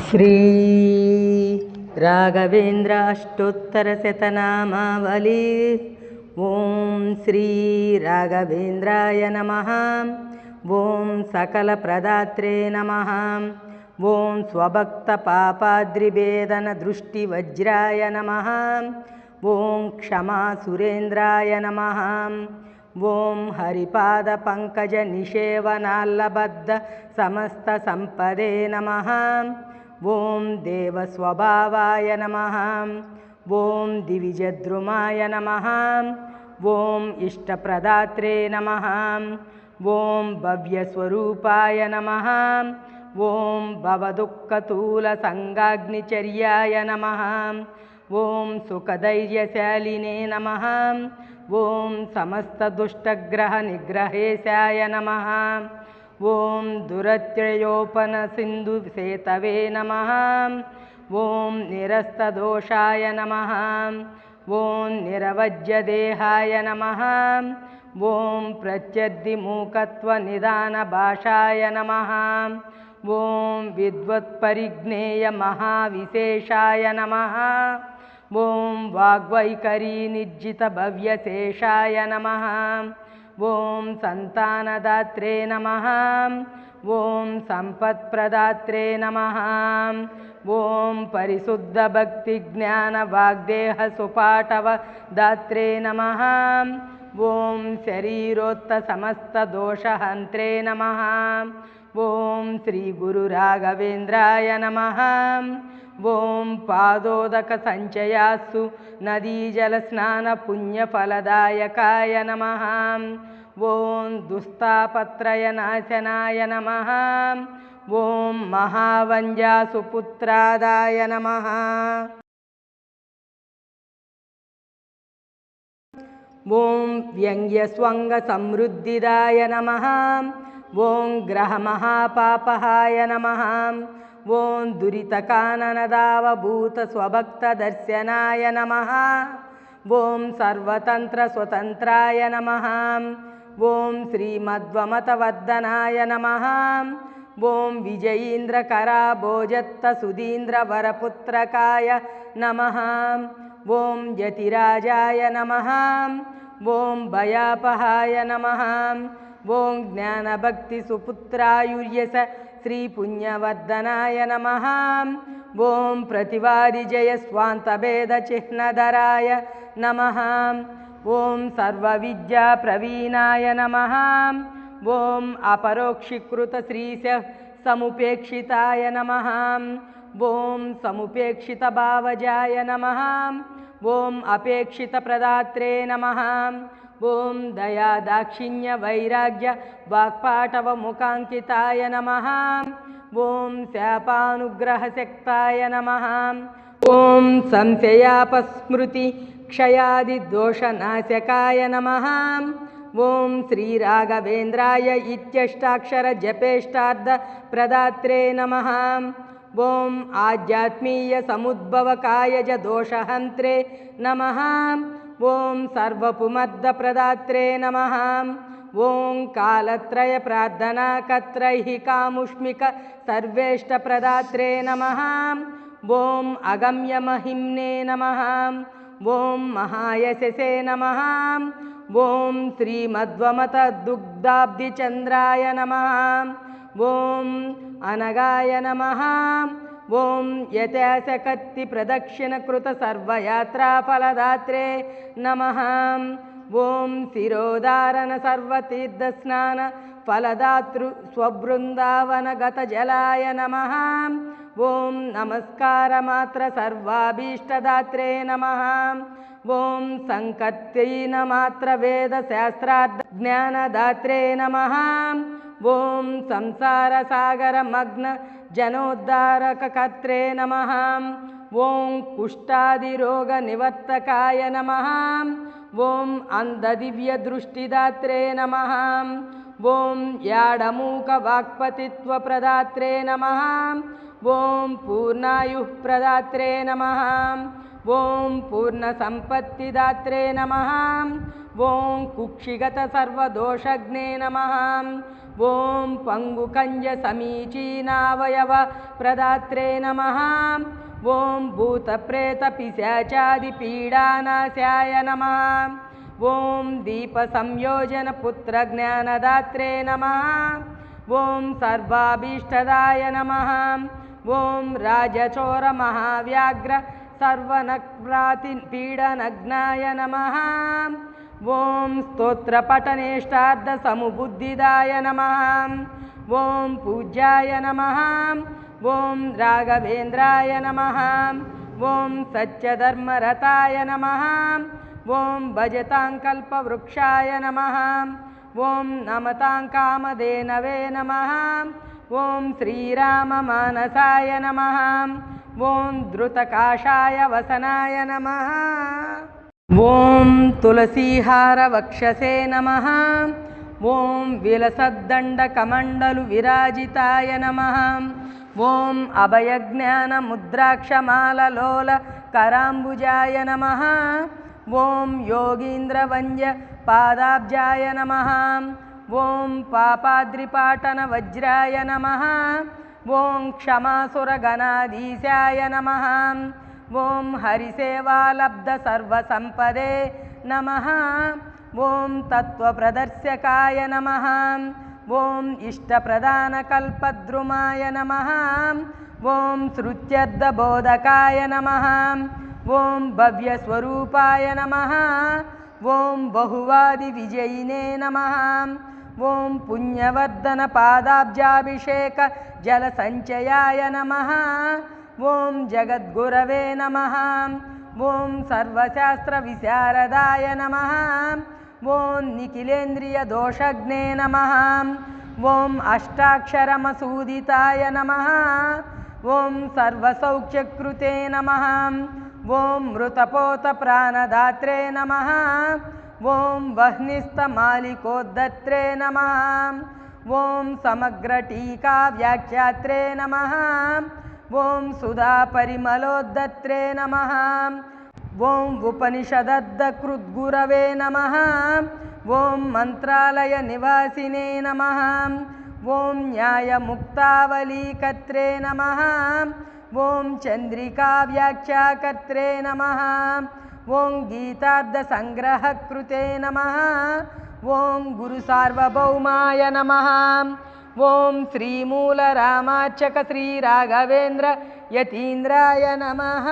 श्री राघवेंद्र अष्टोत्तर शतनामावली। ओं श्री राघवेंद्राय नमः। ओं सकल प्रदात्रे नमः। ओं स्वभक्त पापाद्रिभेदन दृष्टिवज्राय नमः। ओं क्षमा सुरेंद्राय नमः। ओं हरिपाद पंकज निषेवनाल्लबद्ध समस्त संपदे नमः। ओं देवस्वभावाय नमः। ओं दिविजद्रुमाय नमः। ओं इष्टप्रदात्रे नमः। ओं भव्यस्वरूपाय नमः। ओं भवदुःखतूलसंगाग्निचर्याय नमः। ओं सुखधैर्यशालिने नमः। ओं समस्तदुष्टग्रहनिग्रहेशाय नमः। ओं दुरत्ययोपनसिन्धुसेतवे नमः। ओं निरस्तदोषाय नमः। ओं निरवज्यदेहाय नमः। ओं प्रत्यद्धिमूकत्वनिदानभाषाय नमः। ओं विद्वत्परिज्ञेयमहाविशेषाय नमः। ओं वाग्वैखरीनिर्जितभव्यशेषाय नमः। ओं संतानदात्रे नमः। ओं संपत्प्रदात्रे नमः। ओं परिशुद्धभक्तिज्ञानवाग्देहसुपाटवदात्रे नमः। ओं शरीरोत्तसमस्तदोषहन्त्रे नमः। ओं श्रीगुरुराघवेन्द्राय नमः। ओं पादोदकसञ्चयासु नदीजलस्नानपुण्यफलदायकाय नमः। ओं दुस्तापत्रयनाशनाय नमः। ओं महावञ्जासुपुत्रादाय नमः। ओं व्यङ्ग्यस्वङ्गसमृद्धिदाय नमः। ओं ग्रहमहापापहाय नमः। ओं दुरितकाननदावभूतस्वभक्तदर्शनाय नमः। ओं सर्वतन्त्रस्वतन्त्राय नमः। ओं श्रीमध्वमतवर्धनाय नमः। ओं विजयीन्द्रकराभोजत्तसुधीन्द्रवरपुत्रकाय नमः। ओं यतिराजाय नमः। ओं भयापहाय नमः। ओं ज्ञानभक्तिसुपुत्रायुर्यश श्रीपुण्यवर्धनाय नमः। ओं प्रतिवादिजयस्वान्तभेदचिह्नधराय नमः। ओं सर्वविद्याप्रवीणाय नमः। ओं अपरोक्षीकृतश्रीश समुपेक्षिताय नमः। ओं समुपेक्षितभावजाय नमः। ओं अपेक्षितप्रदात्रे नमः। ओं दयादाक्षिण्यवैराग्य वाक्पाटवमुखाङ्किताय नमः। ओं शापानुग्रहशक्ताय नमः। ओं संशयापस्मृति क्षयादिदोषनाशकाय नमः। ओं श्रीराघवेन्द्राय इत्यष्टाक्षरजपेष्टार्थप्रदात्रे नमः। ओं आध्यात्मीयसमुद्भवकायज दोषहन्त्रे नमः। ओं सर्वपुमर्दप्रदात्रे नमः। ओं कालत्रयप्रार्थनाकत्रैहिकामुष्मिक सर्वेष्टप्रदात्रे नमः। ओं अगम्यमहिम्ने नमः। ओं महायशसे नमः। ओं श्रीमध्वमतदुग्धाब्धिचन्द्राय नमः। ओं अनगाय नमः। ओं यथाशक्तिप्रदक्षिणकृतसर्वयात्राफलदात्रे नमः। ओं शिरोधारण सर्वतीर्थस्नान फलदातृ स्वबृन्दावनगतजलाय नमः। ओं नमस्कारमात्र सर्वाभीष्टदात्रे नमः। ओं संकत्तीनमात्र वेदशास्त्रार्थ ज्ञानदात्रे नमः। ओं संसारसागरमग्न जनोद्धारककर्त्रे नमः। ओं कुष्ठादिरोगनिवर्तकाय नमः। ओं अन्धदिव्यदृष्टिदात्रे नमः। ओं याडमूकवाक्पतित्वप्रदात्रे नमः। ओं पूर्णायुःप्रदात्रे नमः। ओं पूर्णसम्पत्तिदात्रे नमः। ओं कुक्षिगतसर्वदोषज्ञे नमः। ఓం పంగుకంజ సమీచీనావయవ ప్రదాత్రే నమః ఓం భూతప్రేత పిశాచాది పీడానాశాయ నమః ఓం దీప సంయోజన పుత్ర జ్ఞానదాత్రే నమః ఓం సర్వాభీష్టదాయ నమః ఓం రాజచోర మహావ్యాఘ్ర సర్వనక్రాతి పీడనగ్నాయ నమః ఓం స్తోత్రపఠనేష్టార్థ సముబుద్ధిదాయ నమః ఓం పూజ్యాయ నమః ఓం రాఘవేంద్రాయ నమః ఓం సత్యధర్మరతాయ నమః ఓం భజతాం కల్పవృక్షాయ నమః ఓం నమతాం కామధేనవే నమః ఓం శ్రీరామమానసాయ నమః ఓం ధృతకాషాయ వసనాయ నమః ఓం తులసీహార వక్షసే నమః ఓం విలసద్దండకమండలు విరాజితాయ నమః ఓం అభయజ్ఞాన ముద్రాక్షమాలలోల కరాంబుజాయ నమః ఓం యోగీంద్రవంద్య పాదాబ్జాయ నమః ఓం పాపాద్రిపాటన వజ్రాయ నమః ఓం క్షమాసురగణాధీశాయ నమః ఓం హరిసేవాలబ్ధ సర్వసంపదే నమః ఓం తత్వప్రదర్శకాయ నమః ఓం ఇష్టప్రదానకల్పద్రుమాయ నమః ఓం శృత్యర్థబోధకాయ నమః ఓం భవ్యస్వరూపాయ నమః ఓం బహువాది విజయినే నమః ఓం పుణ్యవర్ధన పాదాబ్జాభిషేక జలసంచయాయ నమః ఓం జగద్గురవే నమః ఓం సర్వశాస్త్ర విశారదాయ నమః ఓం నిఖిలేంద్రియ దోషజ్ఞే నమః ఓం అష్టాక్షరమసూదితాయ నమః ఓం సర్వసౌఖ్యకృతే నమః ఓం మృతపోత ప్రాణదాత్రే నమః ఓం వహ్నిస్థమాలికోద్ధత్రే నమః ఓం సమగ్రటీకా వ్యాఖ్యాత్రే నమః ఓం సుధాపరిమలోద్ధత్రే నమః ఓం ఉపనిషదద్దకృద్గురవే నమః ఓం మంత్రాలయ నివాసినే నమః ఓం న్యాయముక్తావలీకర్త్రే నమః ఓం చంద్రికా వ్యాఖ్యాకర్త్రే నమః ఓం గీతార్థసంగ్రహకృతే నమః ఓం గురు సార్వభౌమాయ నమః ఓం శ్రీమూలరామార్చక శ్రీ రాఘవేంద్ర యతీంద్రాయ నమః.